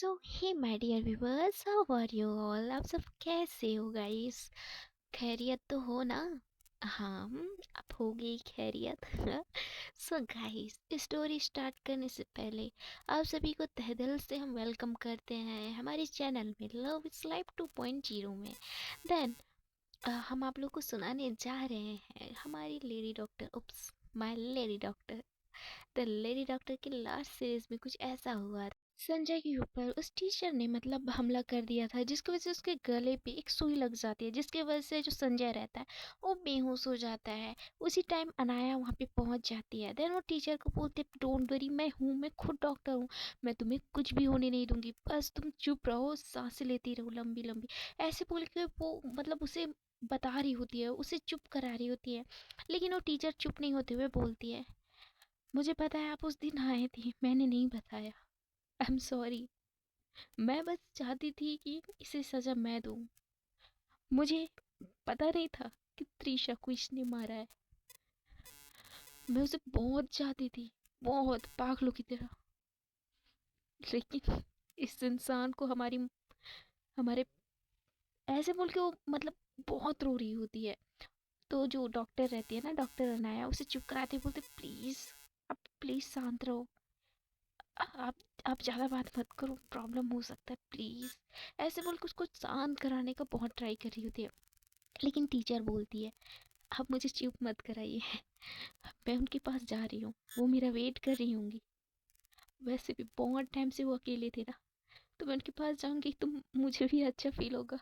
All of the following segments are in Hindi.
So hey my dear viewers, how are you all? आप सब कैसे हो गाइस? खैरियत तो हो ना? हाँ, आप हो गई खैरियत। सो गाइस, स्टोरी स्टार्ट करने से पहले आप सभी को तहे दिल से हम वेलकम करते हैं हमारे चैनल में लव इज लाइफ 2.0 में। देन हम आप लोग को सुनाने जा रहे हैं हमारी lady doctor, oops, my lady doctor, the lady doctor की लास्ट सीरीज में कुछ ऐसा हुआ था। संजय के ऊपर उस टीचर ने मतलब हमला कर दिया था, जिसकी वजह से उसके गले पे एक सुई लग जाती है, जिसकी वजह से जो संजय रहता है वो बेहोश हो जाता है। उसी टाइम अनाया वहाँ पे पहुँच जाती है। देन वो टीचर को बोलते, डोंट वरी, मैं हूँ, मैं खुद डॉक्टर हूँ, मैं तुम्हें कुछ भी होने नहीं दूंगी, बस तुम चुप रहो, सांसें लेती रहो लंबी लंबी। ऐसे बोल के वो मतलब उसे बता रही होती है, उसे चुप करा रही होती है। लेकिन वो टीचर चुप नहीं होते हुए बोलती है, मुझे पता है आप उस दिन आए थे, मैंने नहीं बताया, आई एम सॉरी। मैं बस चाहती थी कि इसे सज़ा मैं दूँ। मुझे पता नहीं था कि त्रिशा को इसने मारा है। मैं उसे बहुत चाहती थी, बहुत पागलों की तरह। लेकिन इस इंसान को हमारे ऐसे बोल के वो मतलब बहुत रो रही होती है। तो जो डॉक्टर रहती है ना, डॉक्टर अनाया, उसे चुप कराते बोलते, प्लीज़, आप प्लीज़ शांत रहो, आप आप ज़्यादा बात मत करो, प्रॉब्लम हो सकता है, प्लीज़। ऐसे बोल के उसको शांत कराने का बहुत ट्राई कर रही होती है। लेकिन टीचर बोलती है, आप मुझे चुप मत कराइए, मैं उनके पास जा रही हूँ, वो मेरा वेट कर रही होंगी। वैसे भी बहुत टाइम से वो अकेले थे ना, तो मैं उनके पास जाऊँगी तो मुझे भी अच्छा फील होगा,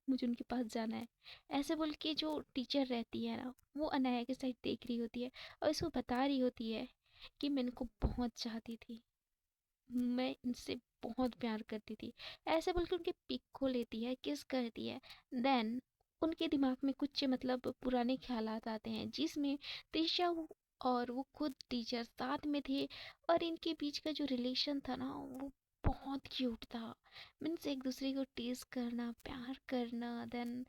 मुझे उनके पास जाना है। ऐसे बोल के जो टीचर रहती है ना, वो अनाया के साइड देख रही होती है और इसको बता रही होती है कि मैं इनको बहुत चाहती थी, मैं इनसे बहुत प्यार करती थी। ऐसे बोल के उनके पिक को लेती है, किस करती है। देन उनके दिमाग में कुछ मतलब पुराने ख्यालात आते हैं, जिसमें त्रिशा और वो खुद टीचर साथ में थे, और इनके बीच का जो रिलेशन था ना, वो बहुत क्यूट था। मीन्स एक दूसरे को टीज करना, प्यार करना। देन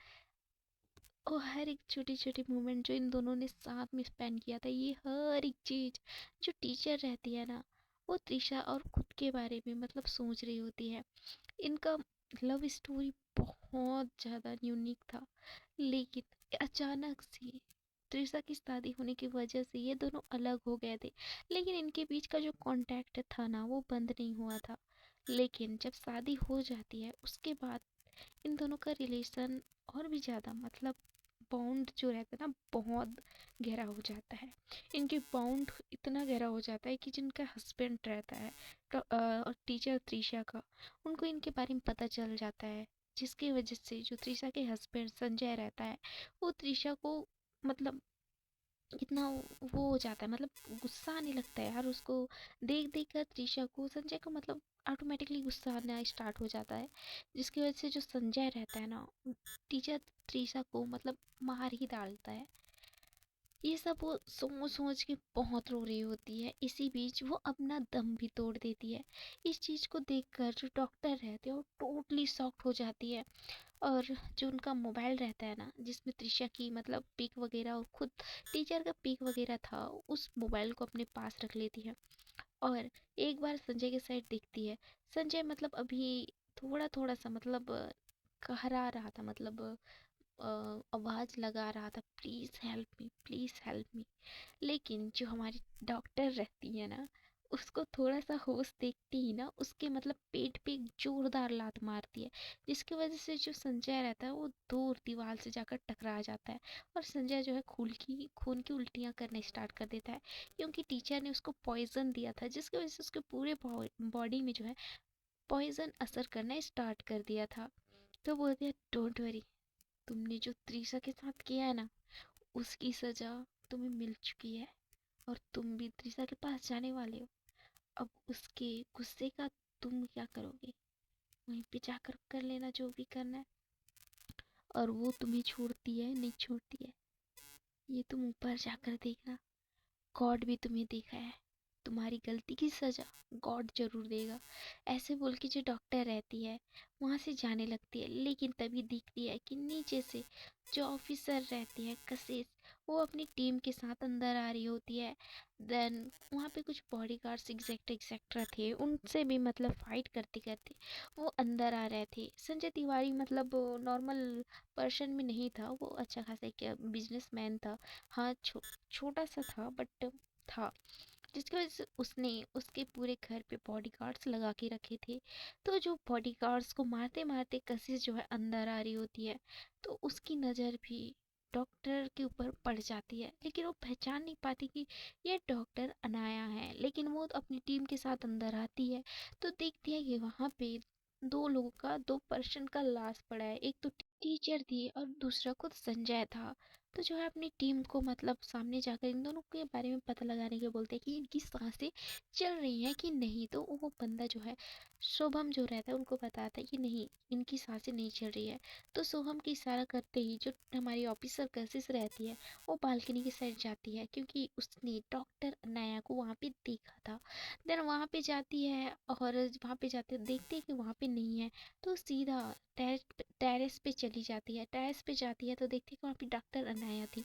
वो हर एक छोटी छोटी मोमेंट जो इन दोनों ने साथ में स्पेंड किया था, ये हर एक चीज़ जो टीचर रहती है ना, वो त्रिशा और खुद के बारे में मतलब सोच रही होती है। इनका लव स्टोरी बहुत ज़्यादा यूनिक था। लेकिन अचानक से त्रिशा की शादी होने की वजह से ये दोनों अलग हो गए थे। लेकिन इनके बीच का जो कांटेक्ट था ना, वो बंद नहीं हुआ था। लेकिन जब शादी हो जाती है उसके बाद इन दोनों का रिलेशन और भी ज़्यादा मतलब बॉन्ड जो रहता है ना, बहुत गहरा हो जाता है। इनके बॉन्ड इतना गहरा हो जाता है कि जिनका हस्बैंड रहता है और टीचर त्रिशा का, उनको इनके बारे में पता चल जाता है। जिसकी वजह से जो त्रिशा के हस्बैंड संजय रहता है, वो त्रिशा को मतलब कितना वो हो जाता है, मतलब गुस्सा आने लगता है यार उसको देख देख कर। त्रिशा को, संजय को मतलब ऑटोमेटिकली गुस्सा आना स्टार्ट हो जाता है, जिसकी वजह से जो संजय रहता है ना, टीचर त्रिशा को मतलब मार ही डालता है। ये सब वो सोच सोच के बहुत रो रही होती है। इसी बीच वो अपना दम भी तोड़ देती है। इस चीज़ को देखकर जो डॉक्टर रहते हैं वो टोटली शॉक्ड हो जाती है। और जो उनका मोबाइल रहता है ना, जिसमें त्रिशा की मतलब पिक वगैरह और खुद टीचर का पिक वगैरह था, उस मोबाइल को अपने पास रख लेती है। और एक बार संजय के साइड देखती है। संजय मतलब अभी थोड़ा थोड़ा सा मतलब कहरा रहा था, मतलब आवाज़ लगा रहा था, please help me, please help me. लेकिन जो हमारी डॉक्टर रहती है ना, उसको थोड़ा सा होश देखती ही ना, उसके मतलब पेट पे एक जोरदार लात मारती है, जिसकी वजह से जो संजय रहता है वो दूर दीवार से जाकर टकरा जाता है। और संजय जो है खून की उल्टियाँ करने स्टार्ट कर देता है, क्योंकि टीचर ने उसको पॉइजन दिया था, जिसकी वजह से उसके पूरे बॉडी में जो है पॉइजन असर करना स्टार्ट कर दिया था। तो बोलते हैं, डोंट वरी, तुमने जो त्रिशा के साथ किया है ना, उसकी सजा तुम्हें मिल चुकी है, और तुम भी त्रिशा के पास जाने वाले हो। अब उसके गुस्से का तुम क्या करोगे, वहीं पे जाकर कर लेना जो भी करना है। और वो तुम्हें छोड़ती है नहीं छोड़ती है, ये तुम ऊपर जाकर देखना, गॉड भी तुम्हें देखा है, तुम्हारी गलती की सजा गॉड जरूर देगा। ऐसे बोल के जो डॉक्टर रहती है वहाँ से जाने लगती है, लेकिन तभी दिखती है कि नीचे से जो ऑफिसर रहती है कशिश, वो अपनी टीम के साथ अंदर आ रही होती है। देन वहाँ पे कुछ बॉडीगार्ड्स एग्जैक्ट्रा थे, उनसे भी मतलब फाइट करते करते वो अंदर आ रहे थे। संजय तिवारी मतलब नॉर्मल पर्सन में नहीं था, वो अच्छा खासा एक बिजनेसमैन था। हाँ, छोटा सा था बट था, जिसकी वजह से उसने उसके पूरे घर पे बॉडीगार्ड्स लगा के रखे थे। तो जो बॉडीगार्ड्स को मारते मारते कशिश जो है अंदर आ रही होती है, तो उसकी नज़र भी डॉक्टर के ऊपर पड़ जाती है, लेकिन वो पहचान नहीं पाती कि ये डॉक्टर अनाया है। लेकिन वो अपनी टीम के साथ अंदर आती है तो देखती है कि वहाँ पे दो लोगों का, दो पर्सन का लाश पड़ा है। एक तो टीचर थी और दूसरा खुद संजय था। तो जो है अपनी टीम को मतलब सामने जाकर इन दोनों के बारे में पता लगाने के बोलते हैं कि इनकी सांसें चल रही हैं कि नहीं। तो वो बंदा जो है शुभम जो रहता है उनको बताता है कि नहीं, इनकी सांसें नहीं चल रही है। तो शुभम की इशारा करते ही जो हमारी ऑफिसर कशिश रहती है वो बालकनी की साइड जाती है, क्योंकि उसने डॉक्टर अनाया को वहाँ पे देखा था। देन वहाँ पे जाती है और वहाँ पे जाते देखते हैं कि वहाँ पे नहीं है। तो सीधा टेरेस पे चली जाती है। टेरेस पे जाती है तो देखती है कि वहाँ पे डॉक्टर अनाया थी।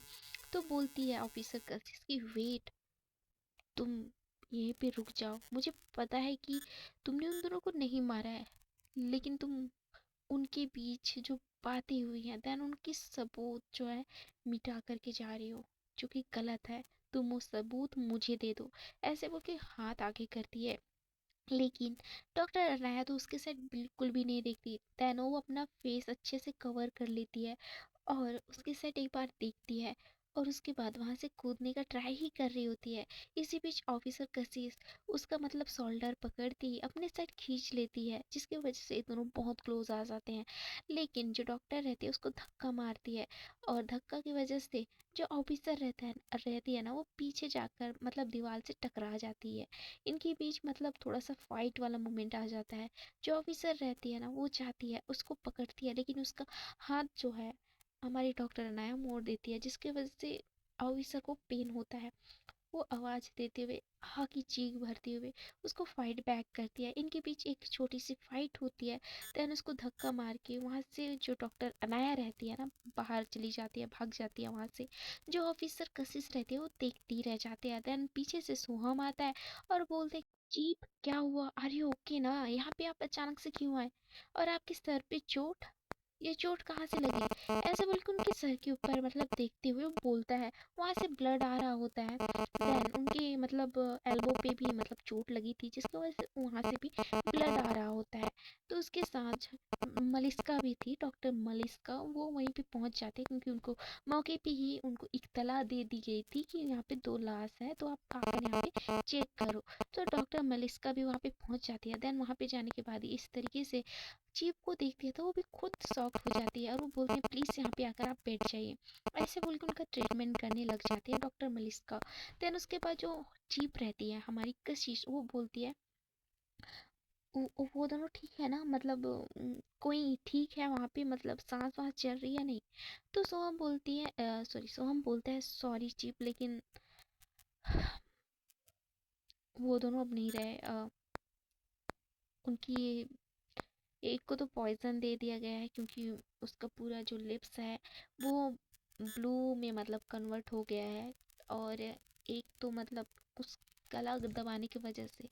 तो बोलती है ऑफिसर कशिश की वेट, तुम यहीं पे रुक जाओ। मुझे पता है कि तुमने उन दोनों को नहीं मारा है, लेकिन तुम उनके बीच जो बातें हुई हैं देन उनकी सबूत जो है मिटा करके जा रही हो, जो कि गलत है। तुम वो सबूत मुझे दे दो। ऐसे बोल के हाथ आगे करती है, लेकिन डॉक्टर अनाया तो उसके साइड बिल्कुल भी नहीं देखती। देन वो अपना फेस अच्छे से कवर कर लेती है और उसके साइड एक बार देखती है और उसके बाद वहां से कूदने का ट्राई ही कर रही होती है। इसी बीच ऑफिसर कशिश उसका मतलब शोल्डर पकड़ती ही अपने साइड खींच लेती है, जिसकी वजह से ये दोनों बहुत क्लोज आ जाते हैं। लेकिन जो डॉक्टर रहती है उसको धक्का मारती है और धक्का की वजह से जो ऑफिसर रहती है ना, वो पीछे जाकर मतलब दीवार से टकरा जाती है। इनके बीच मतलब थोड़ा सा फाइट वाला मोमेंट आ जाता है। जो ऑफिसर रहती है ना वो चाहती है उसको पकड़ती है, लेकिन उसका हाथ जो है हमारी डॉक्टर अनाया मोड़ देती है, जिसकी वजह से ऑफिसर को पेन होता है। वो आवाज़ देते हुए, हाँ की चीख भरते हुए उसको फाइट बैक करती है। इनके बीच एक छोटी सी फाइट होती है। देन उसको धक्का मार के वहाँ से जो डॉक्टर अनाया रहती है ना बाहर चली जाती है, भाग जाती है वहाँ से। जो ऑफिसर कशिश रहती है वो देखती रह जाते हैं। देन पीछे से सोहम आता है और बोलते, चीप क्या हुआ, आर यू ओके ना, यहाँ पे आप अचानक से क्यों आए, और आपके सर पे चोट, ये चोट कहाँ से लगी? ऐसे बोल के उनके सर के ऊपर मतलब देखते हुए वो बोलता है। वहाँ से ब्लड आ रहा होता है। देन उनके मतलब एल्बो पे भी मतलब चोट लगी थी, जिसकी वजह से वहाँ से भी ब्लड आ रहा होता है। तो उसके साथ मलिस्का भी थी, डॉक्टर मलिस्का, वो वहीं पे पहुँच जाते हैं, क्योंकि उनको मौके पे ही उनको इत्तला दे दी गई थी कि यहाँ पे दो लाश है, तो आप आकर यहाँ पे चेक करो। तो डॉक्टर मलिस्का भी वहाँ पे पहुँच जाती है। देन वहाँ पे जाने के बाद इस तरीके से चीफ को देखती है तो वो भी खुद शॉक हो जाती है और वो बोलते हैं प्लीज़ यहाँ पे आकर आप बैठ जाइए। ऐसे बोल के उनका ट्रीटमेंट करने लग जाती है डॉक्टर मलिस्का। देन उसके बाद जो चीफ रहती है हमारी कशिश, वो बोलती है वो दोनों ठीक है ना, मतलब कोई ठीक है वहाँ पे, मतलब सांस वास चल रही है नहीं? तो सोहम बोलती है सॉरी, सोहम बोलता है सॉरी चीफ, लेकिन वो दोनों अब नहीं रहे। उनकी एक को तो पॉइजन दे दिया गया है, क्योंकि उसका पूरा जो लिप्स है वो ब्लू में मतलब कन्वर्ट हो गया है। और एक तो मतलब उस गला दबाने की वजह से।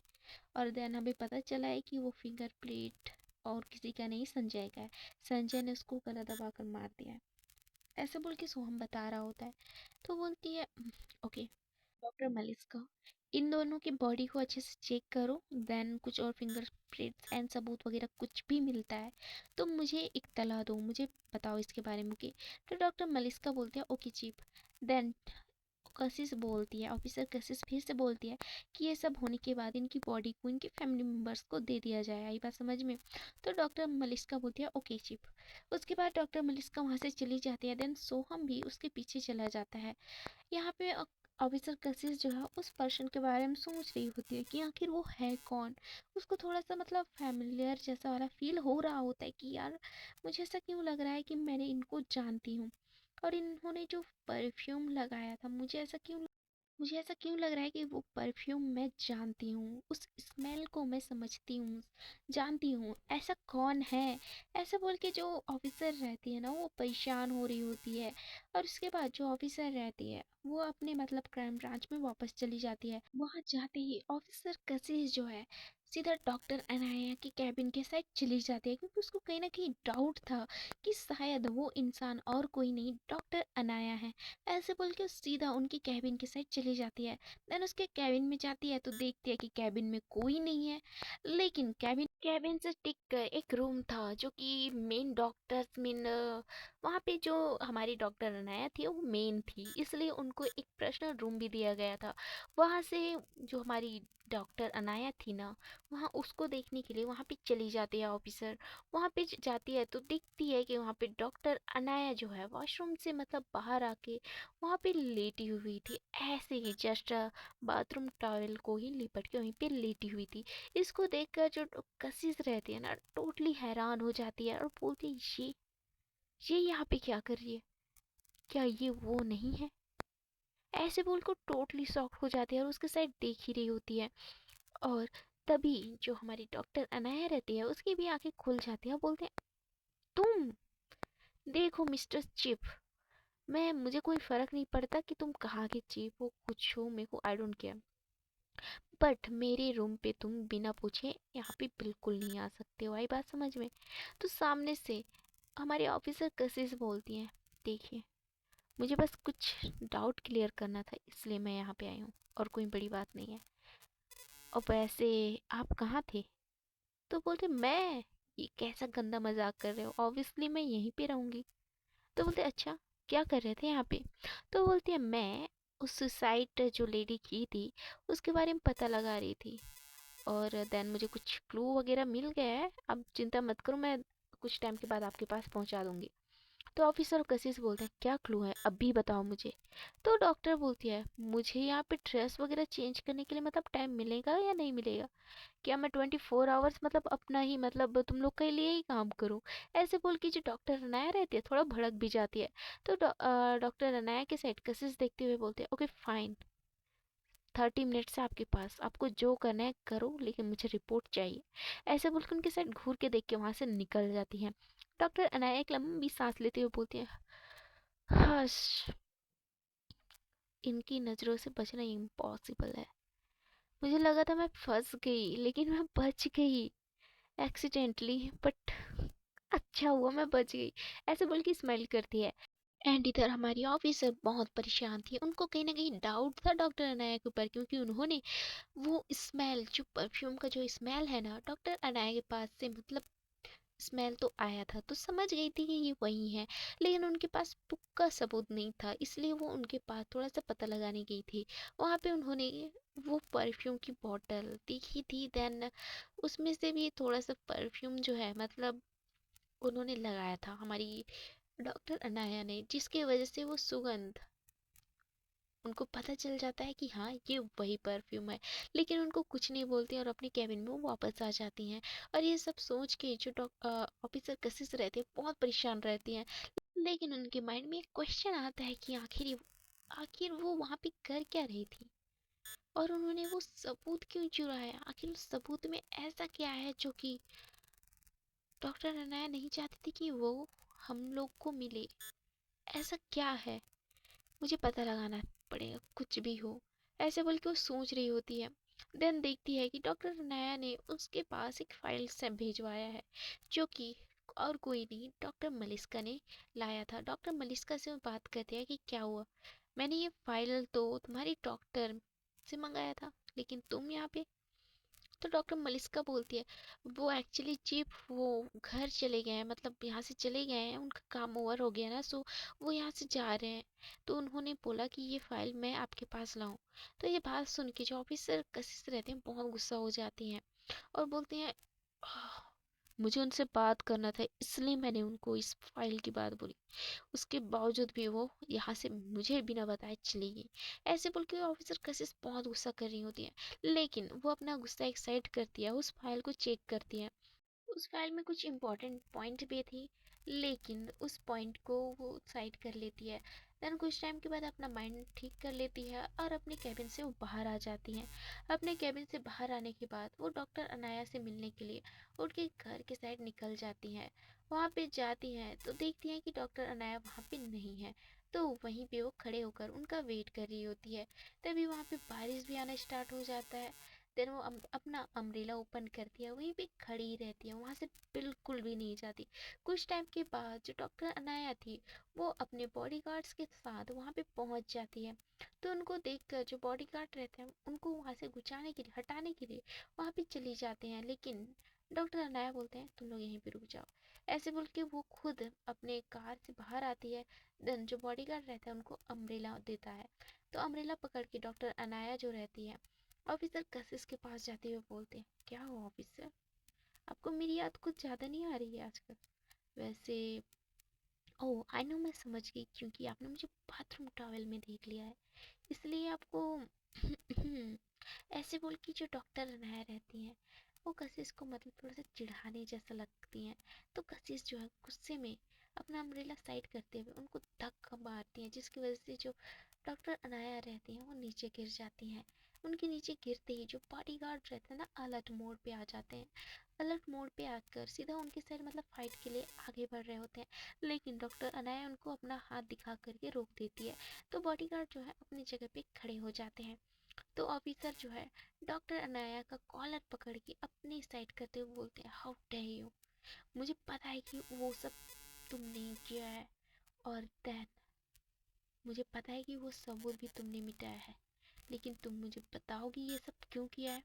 और देन हमें पता चला है कि वो फिंगरप्रिंट और किसी का नहीं, संजय का है। संजय ने उसको गला दबा कर मार दिया है, ऐसे बोल के सोहम बता रहा होता है। तो बोलती है ओके डॉक्टर मलिस्का, इन दोनों की बॉडी को अच्छे से चेक करो। देन कुछ और फिंगरप्रिंट्स एंड सबूत वगैरह कुछ भी मिलता है तो मुझे इत्तला दो, मुझे बताओ इसके बारे में। ओके? तो डॉक्टर मलिस्का बोलते हैं ओके चीफ। देन कशिश बोलती है, ऑफिसर कशिश फिर से बोलती है कि ये सब होने के बाद इनकी बॉडी को इनके फैमिली मेम्बर्स को दे दिया जाए। आई बात समझ में? तो डॉक्टर मलिस्का बोलती है ओके चीफ। उसके बाद डॉक्टर मलिस्का वहाँ से चली जाती है। देन सोहम भी उसके पीछे चला जाता है। यहाँ पे ऑफिसर कशिश जो है उस पर्सन के बारे में सोच रही होती है कि आखिर वो है कौन। उसको थोड़ा सा मतलब फैमिलियर जैसा वाला फील हो रहा होता है कि यार मुझे ऐसा क्यों लग रहा है कि मैंने इनको जानती हूँ, और इन्होंने जो परफ्यूम लगाया था मुझे ऐसा क्यों मुझे ऐसा क्यों लग रहा है कि वो परफ्यूम मैं जानती हूँ, उस स्मेल को मैं समझती हूँ, जानती हूँ। ऐसा कौन है? ऐसा बोल के जो ऑफिसर रहती है ना, वो परेशान हो रही होती है। और उसके बाद जो ऑफिसर रहती है वो अपने मतलब क्राइम ब्रांच में वापस चली जाती है। वहाँ जाते ही ऑफिसर कशिश जो है सीधा डॉक्टर अनाया के कैबिन के साइड चली जाती है, क्योंकि उसको कहीं ना कहीं डाउट था कि शायद वो इंसान और कोई नहीं, डॉक्टर अनाया है। ऐसे बोल के सीधा उनकी कैबिन के साइड चली जाती है। देन उसके कैबिन में जाती है तो देखती है कि कैबिन में कोई नहीं है। लेकिन कैबिन कैबिन से टिक कर एक रूम था जो कि मेन डॉक्टर्स मेन, वहाँ पे जो हमारी डॉक्टर अनाया थी वो मेन थी, इसलिए उनको एक पर्सनल रूम भी दिया गया था। वहाँ से जो हमारी डॉक्टर अनाया थी ना, वहाँ उसको देखने के लिए वहाँ पे चली जाती है ऑफिसर। वहाँ पे जाती है तो देखती है कि वहाँ पे डॉक्टर अनाया जो है वॉशरूम से मतलब बाहर आके वहाँ पे लेटी हुई थी, ऐसे ही जस्ट बाथरूम टॉवल को ही लिपट के वहीं पे लेटी हुई थी। इसको देखकर जो कशिश रहती है ना, टोटली हैरान हो जाती है और बोलती है ये यहाँ पे क्या कर रही है, क्या ये वो नहीं है? ऐसे बोल को टोटली शॉक हो जाती है और उसके साइड देख ही रही होती है। और तभी जो हमारी डॉक्टर अनाया रहती है उसकी भी आंखें खुल जाती है, बोलते हैं तुम देखो मिस्टर चिप, मैं मुझे कोई फर्क नहीं पड़ता कि तुम कहाँ के चीफ हो, कुछ हो, मेरे को आई डोंट केयर, बट मेरे रूम पे तुम बिना पूछे यहाँ पे बिल्कुल नहीं आ सकते हो। आई बात समझ में? तो सामने से हमारे ऑफिसर कशिश बोलती हैं, देखिए मुझे बस कुछ डाउट क्लियर करना था इसलिए मैं यहाँ पे आई हूँ, और कोई बड़ी बात नहीं है। और वैसे आप कहाँ थे? तो बोलते मैं, ये कैसा गंदा मजाक कर रहे हो, ऑब्वियसली मैं यहीं पे रहूंगी। तो बोलते अच्छा, क्या कर रहे थे यहाँ पे? तो बोलती है मैं उस सुसाइड जो लेडी की थी उसके बारे में पता लगा रही थी, और देन मुझे कुछ क्लू वगैरह मिल गया है, अब चिंता मत करो, मैं कुछ टाइम के बाद आपके पास पहुंचा दूंगी। तो ऑफिसर कशिश बोलते हैं क्या क्लू है अभी बताओ मुझे। तो डॉक्टर बोलती है मुझे यहाँ पे ड्रेस वगैरह चेंज करने के लिए मतलब टाइम मिलेगा या नहीं मिलेगा? क्या मैं 24 आवर्स मतलब अपना ही मतलब तुम लोग के लिए ही काम करूं? ऐसे बोल के जो डॉक्टर अनाया रहती है थोड़ा भड़क भी जाती है। तो डॉक्टर अनाया के साइड कशिश देखते हुए बोलते हैं ओके फाइन, 30 मिनट से आपके पास, आपको जो करना है करो लेकिन मुझे रिपोर्ट चाहिए। ऐसे बोल के उनके साइड घूर के देख के वहां से निकल जाती है। डॉक्टर अनाया एक लंबी सांस लेते हुए बोलती है हश, इनकी नज़रों से बचना इम्पॉसिबल है। मुझे लगा था मैं फंस गई लेकिन मैं बच गई एक्सीडेंटली, बट अच्छा हुआ मैं बच गई। ऐसे बोल के स्माइल करती है। एंड इधर हमारी ऑफिसर बहुत परेशान थी, उनको कहीं ना कहीं डाउट था डॉक्टर अनाया के ऊपर, क्योंकि उन्होंने वो स्मेल जो परफ्यूम का जो स्मेल है ना डॉक्टर अनाया के पास से मतलब स्मेल तो आया था, तो समझ गई थी कि ये वही है। लेकिन उनके पास पुख्ता सबूत नहीं था, इसलिए वो उनके पास थोड़ा सा पता लगाने गई थी। वहाँ पे उन्होंने वो परफ्यूम की बोतल देखी थी, देन उसमें से भी थोड़ा सा परफ्यूम जो है मतलब उन्होंने लगाया था हमारी डॉक्टर अनाया ने, जिसकी वजह से वो सुगंध उनको पता चल जाता है कि हाँ ये वही परफ्यूम है। लेकिन उनको कुछ नहीं बोलती और अपने कैबिन में वो वापस आ जाती हैं। और ये सब सोच के जो ऑफिसर कशिश रहते हैं बहुत परेशान रहती हैं। लेकिन उनके माइंड में एक क्वेश्चन आता है कि आखिर वो वहाँ पे कर क्या रही थी, और उन्होंने वो सबूत क्यों चुराया? आखिर उस सबूत में ऐसा क्या है जो कि डॉक्टर अनाया नहीं चाहती थी कि वो हम लोग को मिले? ऐसा क्या है? मुझे पता लगाना पड़ेगा कुछ भी हो। ऐसे बोल के वो सोच रही होती है। देन देखती है कि डॉक्टर अनाया ने उसके पास एक फाइल से भेजवाया है, जो कि और कोई नहीं डॉक्टर मलिस्का ने लाया था। डॉक्टर मलिस्का से वो बात करते हैं कि क्या हुआ, मैंने ये फाइल तो तुम्हारी डॉक्टर से मंगाया था लेकिन तुम यहाँ पे। तो डॉक्टर मलिस्का बोलती है वो एक्चुअली चीफ वो घर चले गए हैं, मतलब यहाँ से चले गए हैं, उनका काम ओवर हो गया ना, सो वो यहाँ से जा रहे हैं। तो उन्होंने बोला कि ये फाइल मैं आपके पास लाऊं। तो ये बात सुन के जो ऑफिसर कशिश रहते हैं बहुत गुस्सा हो जाती हैं और बोलते हैं "आह, मुझे उनसे बात करना था इसलिए मैंने उनको इस फाइल की बात बोली, उसके बावजूद भी वो यहाँ से मुझे बिना बताए चली गई। ऐसे बोल के ऑफिसर कशिश बहुत गुस्सा कर रही होती है, लेकिन वो अपना गुस्सा एक साइड करती है, उस फाइल को चेक करती है। उस फाइल में कुछ इम्पोर्टेंट पॉइंट भी थी, लेकिन उस पॉइंट को वो साइड कर लेती है। देन कुछ टाइम के बाद अपना माइंड ठीक कर लेती है और अपने कैबिन से वो बाहर आ जाती हैं। अपने कैबिन से बाहर आने के बाद वो डॉक्टर अनाया से मिलने के लिए उठ के घर के साइड निकल जाती हैं। वहाँ पे जाती हैं तो देखती हैं कि डॉक्टर अनाया वहाँ पे नहीं है। तो वहीं पे वो खड़े होकर उनका वेट कर रही होती है। तभी वहाँ पे बारिश भी आना स्टार्ट हो जाता है। देन वो अपना अम्ब्रेला ओपन करती है, वहीं पे खड़ी ही रहती है, वहाँ से बिल्कुल भी नहीं जाती। कुछ टाइम के बाद जो डॉक्टर अनाया थी वो अपने बॉडीगार्ड्स के साथ वहाँ पे पहुँच जाती है। तो उनको देखकर जो बॉडीगार्ड रहते हैं उनको वहाँ से गुचाने के लिए, हटाने के लिए वहाँ पे चली जाते हैं, लेकिन डॉक्टर अनाया बोलते हैं तुम लोग यहीं पे रुक जाओ। ऐसे बोल के वो खुद अपने कार से बाहर आती है। देन जो बॉडीगार्ड रहता है उनको अम्ब्रेला देता है। तो अम्ब्रेला पकड़ के डॉक्टर अनाया जो रहती है ऑफिसर कशिश के पास जाते हुए बोलते हैं, क्या हो ऑफिसर, आपको मेरी याद कुछ ज़्यादा नहीं आ रही है आजकल? वैसे ओह आई नो, मैं समझ गई, क्योंकि आपने मुझे बाथरूम टॉवल में देख लिया है, इसलिए आपको ऐसे बोल के जो डॉक्टर अनाया रहती हैं वो कशिश को मतलब थोड़ा सा चिढ़ाने जैसा लगती हैं। तो कशिश जो है गुस्से में अपना अम्ब्रेला साइड करते हुए उनको धक्का मारती हैं, जिसकी वजह से जो डॉक्टर अनाया रहती हैं वो नीचे गिर जाती हैं। उनके नीचे गिरते ही जो बॉडीगार्ड रहते हैं ना अलर्ट मोड पे आ जाते हैं। अलर्ट मोड पे आकर सीधा उनके साइड मतलब फाइट के लिए आगे बढ़ रहे होते हैं, लेकिन डॉक्टर अनाया उनको अपना हाथ दिखा करके रोक देती है। तो बॉडीगार्ड जो है अपनी जगह पे खड़े हो जाते हैं। तो ऑफिसर जो है डॉक्टर अनाया का कॉलर पकड़ के अपनी साइड करते हुए बोलते हैं, हाउ डेयर यू, मुझे पता है कि वो सब तुमने किया है, और देन मुझे पता है कि वो सबूत भी तुमने मिटाया है, लेकिन तुम मुझे बताओगी ये सब क्यों किया है?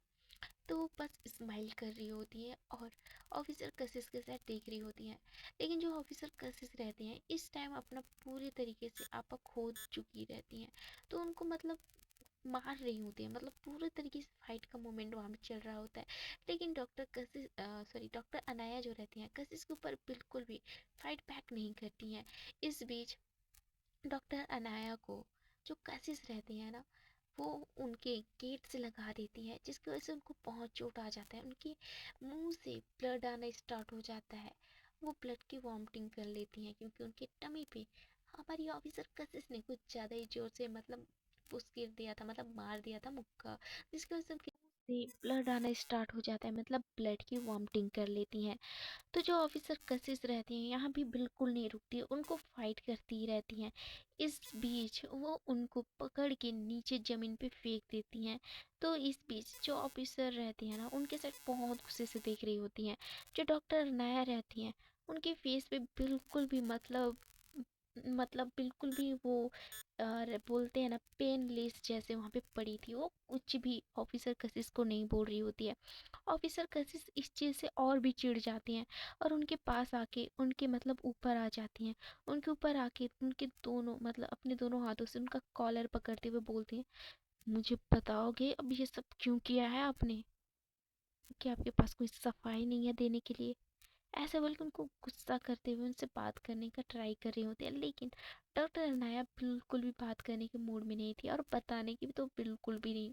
तो वो बस स्माइल कर रही होती है और ऑफिसर कशिश के साथ देख रही होती हैं। लेकिन जो ऑफिसर कशिश रहते हैं इस टाइम अपना पूरे तरीके से आपा खो चुकी रहती हैं। तो उनको मतलब मार रही होती है, मतलब पूरे तरीके से फाइट का मोमेंट वहाँ पे चल रहा होता है। लेकिन डॉक्टर अनाया जो रहती हैं कशिश के ऊपर बिल्कुल भी फाइट बैक नहीं करती हैं। इस बीच डॉक्टर अनाया को जो कशिश रहती है ना वो उनके गेट से लगा देती है, जिसकी वजह से उनको बहुत चोट आ जाता है, उनके मुंह से ब्लड आना स्टार्ट हो जाता है। वो ब्लड की वॉमिटिंग कर लेती हैं क्योंकि उनके टमी पे हमारी ऑफिसर कशिश ने कुछ ज़्यादा ही जोर से मतलब पुश कर दिया था, मतलब मार दिया था मुक्का, जिसकी वजह से उनके मुंह से ब्लड आना स्टार्ट हो जाता है, मतलब ब्लड की वॉमिटिंग कर लेती हैं। तो जो ऑफिसर कशिश रहती हैं यहाँ भी बिल्कुल नहीं रुकती, उनको फाइट करती ही रहती हैं। इस बीच वो उनको पकड़ के नीचे ज़मीन पे फेंक देती हैं। तो इस बीच जो ऑफिसर रहती हैं ना उनके साइड बहुत गुस्से से देख रही होती हैं। जो डॉक्टर नया रहती हैं उनके फेस पे बिल्कुल भी मतलब बिल्कुल भी वो बोलते हैं ना पेनलेस जैसे वहाँ पे पड़ी थी, वो कुछ भी ऑफिसर कशिश को नहीं बोल रही होती है। ऑफिसर कशिश इस चीज़ से और भी चिढ़ जाती हैं और उनके पास आके उनके मतलब ऊपर आ जाती हैं। उनके ऊपर आके उनके दोनों मतलब अपने दोनों हाथों से उनका कॉलर पकड़ते हुए बोलती हैं, मुझे बताओगे अब ये सब क्यों किया है आपने? क्या आपके पास कोई सफाई नहीं है देने के लिए? ऐसे बोल के उनको गुस्सा करते हुए उनसे बात करने का ट्राई कर रही होती है, लेकिन डॉक्टर अनाया बिल्कुल भी बात करने के मूड में नहीं थी और बताने की भी तो बिल्कुल भी नहीं।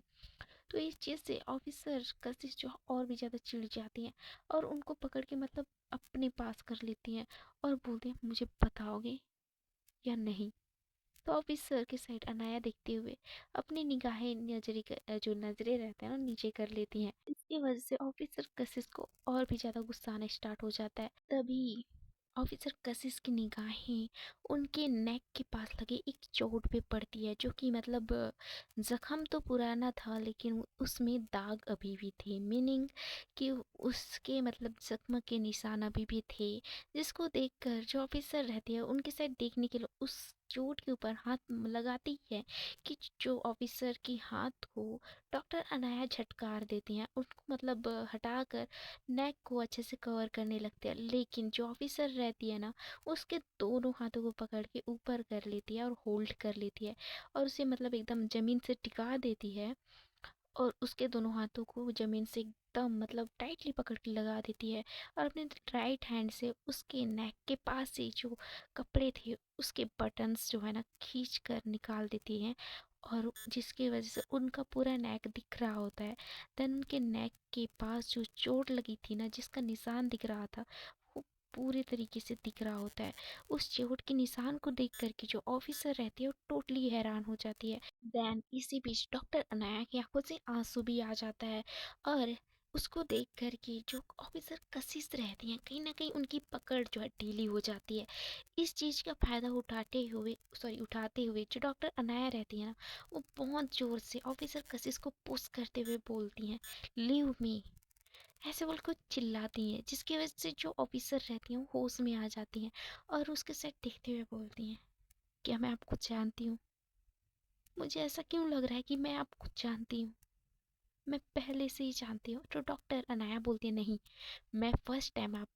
तो इस चीज़ से ऑफिसर कशिश जो और भी ज़्यादा चिढ़ जाती हैं और उनको पकड़ के मतलब अपने पास कर लेती हैं और बोलती हैं, मुझे बताओगे या नहीं? तो ऑफिसर की साइड अनाया देखते हुए अपनी निगाहें जो नजरें रहते हैं ना नीचे कर लेती हैं। इसकी वजह से ऑफिसर कशिश को और भी ज़्यादा गुस्सा आना स्टार्ट हो जाता है। तभी ऑफिसर कशिश की निगाहें उनके नेक के पास लगे एक चोट पे पड़ती है, जो कि मतलब जख्म तो पुराना था लेकिन उसमें दाग अभी भी थे, मीनिंग कि उसके मतलब जख्म के निशान अभी भी थे। जिसको देखकर जो ऑफिसर रहती है उनके साइड देखने के लिए उस चोट के ऊपर हाथ लगाती है कि जो ऑफिसर की हाथ को डॉक्टर अनाया झटकार देती हैं, उनको मतलब हटाकर नेक को अच्छे से कवर करने लगते हैं। लेकिन जो ऑफिसर रहती है ना उसके दोनों हाथों को पकड़ के ऊपर कर लेती है और होल्ड कर लेती है और उसे मतलब एकदम ज़मीन से टिका देती है और उसके दोनों हाथों को ज़मीन से एकदम मतलब टाइटली पकड़ के लगा देती है और अपने राइट हैंड से उसके नेक के पास से जो कपड़े थे उसके बटन्स जो है ना खींच कर निकाल देती हैं और जिसकी वजह से उनका पूरा नेक दिख रहा होता है। देन उनके नेक के पास जो चोट लगी थी ना जिसका निशान दिख रहा था वो पूरे तरीके से दिख रहा होता है। उस चोट के निशान को देख कर के जो ऑफिसर रहती है वो टोटली हैरान हो जाती है। देन इसी बीच डॉक्टर अनाया की आंखों से आंसू भी आ जाता है और उसको देख कर के जो ऑफिसर कशिश रहती हैं कहीं ना कहीं उनकी पकड़ जो है ढीली हो जाती है। इस चीज़ का फ़ायदा उठाते हुए जो डॉक्टर अनाया रहती है ना, वो बहुत ज़ोर से ऑफिसर कशिश को पुश करते हुए बोलती हैं, लीव मी, ऐसे बोल कर चिल्लाती हैं, जिसकी वजह से जो ऑफिसर रहती हैं वो होश में आ जाती हैं और उसके साइड देखते हुए बोलती हैं, क्या मैं आपको जानती हूँ? मुझे ऐसा क्यों लग रहा है कि मैं आपको जानती हूँ? मैं पहले से ही जानती हूँ। तो डॉक्टर अनाया बोलती है, नहीं, मैं फर्स्ट टाइम आपको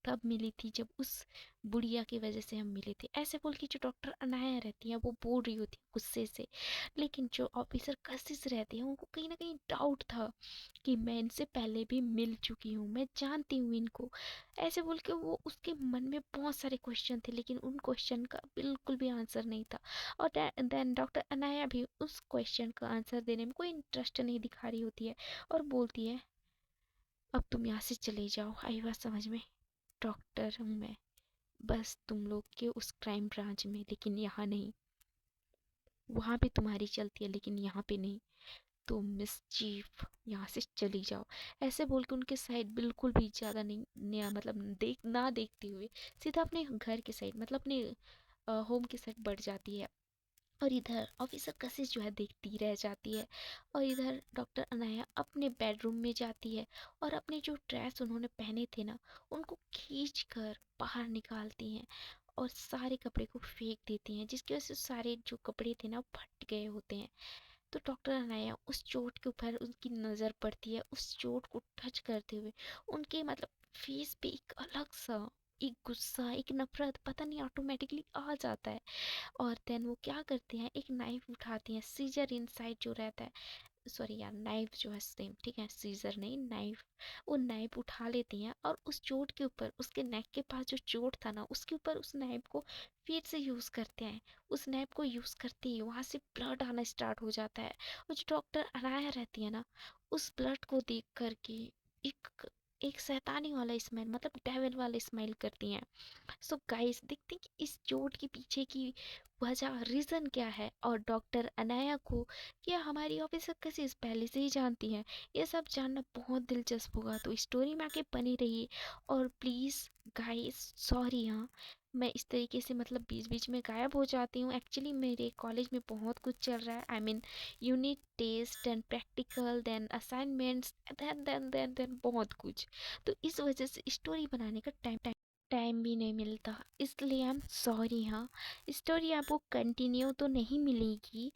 तब मिली थी जब उस बुढ़िया की वजह से हम मिले थे। ऐसे बोल के जो डॉक्टर अनाया रहती है वो बोल रही होती है गुस्से से, लेकिन जो ऑफिसर कशिश रहती है उनको कहीं ना कहीं डाउट था कि मैं इनसे पहले भी मिल चुकी हूँ, मैं जानती हूँ इनको। ऐसे बोल के वो उसके मन में बहुत सारे क्वेश्चन थे लेकिन उन क्वेश्चन का बिल्कुल भी आंसर नहीं था। और देन डॉक्टर अनाया भी उस क्वेश्चन का आंसर देने में कोई इंटरेस्ट नहीं दिखा रही होती है और बोलती है, अब तुम यहाँ से चले जाओ, आई बात समझ में, डॉक्टर हूँ मैं, बस तुम लोग के उस क्राइम ब्रांच में, लेकिन यहाँ नहीं। वहाँ पे तुम्हारी चलती है लेकिन यहाँ पे नहीं। तो मिस चीफ यहाँ से चली जाओ। ऐसे बोल के उनके साइड बिल्कुल भी ज़्यादा नहीं नया मतलब देखते हुए सीधा अपने घर के साइड मतलब अपने होम के साइड बढ़ जाती है। और इधर ऑफिसर कशिश जो है देखती रह जाती है और इधर डॉक्टर अनाया अपने बेडरूम में जाती है और अपने जो ड्रेस उन्होंने पहने थे ना उनको खींच कर बाहर निकालती हैं और सारे कपड़े को फेंक देती हैं, जिसकी वजह से सारे जो कपड़े थे ना वो फट गए होते हैं। तो डॉक्टर अनाया उस चोट के ऊपर उनकी नज़र पड़ती है, उस चोट को टच करते हुए उनके मतलब फेस पे एक अलग सा एक गुस्सा एक नफरत पता नहीं ऑटोमेटिकली आ जाता है। और देन वो क्या करते हैं, एक नाइफ उठाती हैं, सीजर इनसाइड जो रहता है, सॉरी यार नाइफ जो है सेम ठीक है, सीजर नहीं नाइफ, वो नाइफ उठा लेती हैं और उस चोट के ऊपर उसके नेक के पास जो चोट था ना उसके ऊपर उस नाइफ को फिर से यूज़ करते हैं। उस नाइफ को यूज़ करते ही वहाँ से ब्लड आना स्टार्ट हो जाता है और जो डॉक्टर अनाया रहती है ना उस ब्लड को देख कर के एक एक शैतानी वाला स्माइल मतलब डेविल वाला स्माइल करती हैं। सो गाइस देखते हैं कि इस चोट के पीछे की वजह रीज़न क्या है और डॉक्टर अनाया को क्या हमारी ऑफिसर कशिश पहले से ही जानती हैं। ये सब जानना बहुत दिलचस्प होगा, तो स्टोरी में आके बनी रहिए। और प्लीज़ गाइस सॉरी, हाँ मैं इस तरीके से मतलब बीच बीच में गायब हो जाती हूँ। एक्चुअली मेरे कॉलेज में बहुत कुछ चल रहा है, I mean unit test and practical then assignments then बहुत कुछ, तो इस वजह से स्टोरी बनाने का टाइम भी नहीं मिलता, इसलिए आई एम सॉरी। हाँ स्टोरी आपको कंटिन्यू तो नहीं मिलेगी,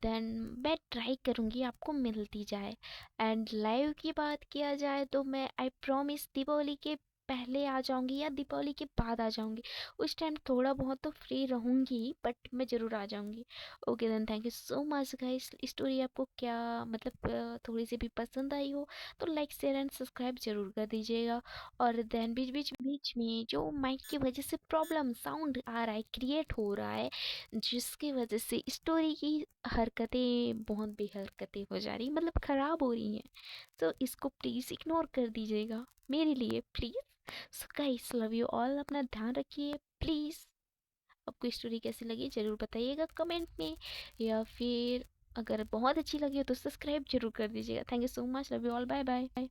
देन मैं ट्राई करूँगी आपको मिलती जाए। एंड लाइव की बात किया जाए तो मैं आई प्रॉमिस दीपावली के पहले आ जाऊंगी या दीपावली के बाद आ जाऊंगी। उस टाइम थोड़ा बहुत तो फ्री रहूंगी बट मैं ज़रूर आ जाऊंगी। Okay then thank you so much guys. Story आपको क्या मतलब थोड़ी सी भी पसंद आई हो तो लाइक शेयर एंड सब्सक्राइब जरूर कर दीजिएगा। और देन बीच में जो माइक की वजह से प्रॉब्लम साउंड आ रहा है क्रिएट हो रहा है, जिसकी वजह से स्टोरी की हरकतें बहुत बेहरकतें हो जा रही मतलब ख़राब हो रही हैं, तो इसको प्लीज़ इग्नोर कर दीजिएगा मेरे लिए please. So guys love you all, अपना ध्यान रखिए प्लीज़। आपको स्टोरी कैसी लगी ज़रूर बताइएगा कमेंट में, या फिर अगर बहुत अच्छी लगी हो तो सब्सक्राइब जरूर कर दीजिएगा। Thank you so much, love you all, bye bye.